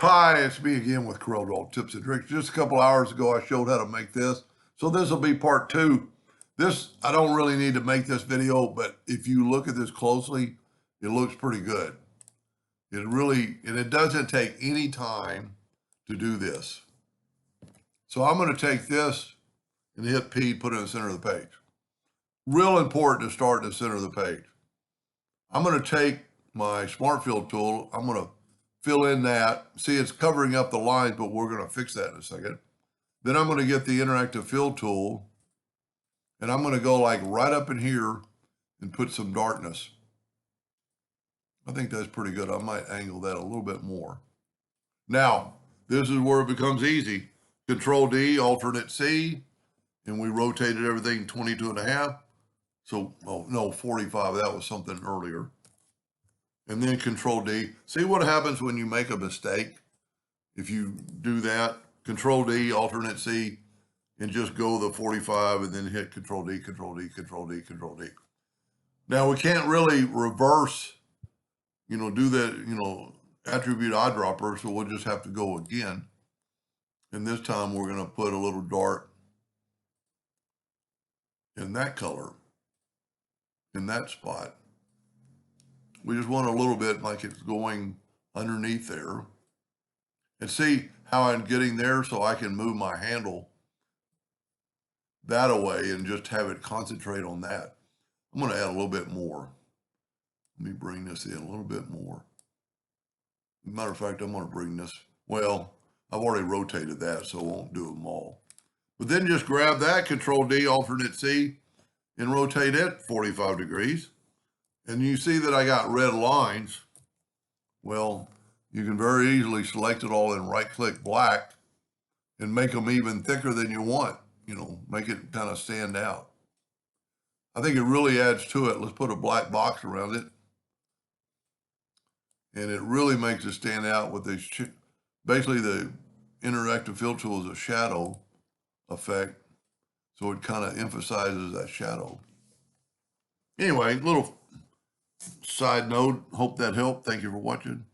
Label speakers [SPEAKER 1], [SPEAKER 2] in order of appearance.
[SPEAKER 1] Hi, it's me again with Corel Draw Tips and Tricks. Just a couple hours ago, I showed how to make this. So this will be part two. This, I don't really need to make this video, but if you look at this closely, it looks pretty good. And it doesn't take any time to do this. So I'm going to take this and hit P, put it in the center of the page. Real important to start in the center of the page. I'm going to take my Smart Fill tool. I'm going to fill in that. See, it's covering up the lines, but we're going to fix that in a second. Then I'm going to get the interactive fill tool, and I'm going to go like right up in here and put some darkness. I think that's pretty good. I might angle that a little bit more. Now, this is where it becomes easy. Control D, alternate C, and we rotated everything 22.5. So, oh no, 45, that was something earlier. And then Control D. See what happens when you make a mistake? If you do that, Control D, alternate C, and just go the 45 and then hit Control D, Control D, Control D, Control D. Now we can't really reverse, do that, attribute eyedropper, so we'll just have to go again. And this time we're going to put a little dark in that color, in that spot. We just want a little bit like it's going underneath there. And see how I'm getting there so I can move my handle that away and just have it concentrate on that. I'm going to add a little bit more. Let me bring this in a little bit more. Matter of fact, I'm going to bring this, well, I've already rotated that, so I won't do them all. But then just grab that, Control D, alternate C, and rotate it 45 degrees. And you see that I got red lines. Well, you can very easily select it all and right-click black and make them even thicker than you want, make it kind of stand out. I think it really adds to it. Let's put a black box around it. And it really makes it stand out with this. Basically, the interactive fill tool is a shadow effect. So it kind of emphasizes that shadow. Anyway, little side note. Hope that helped. Thank you for watching.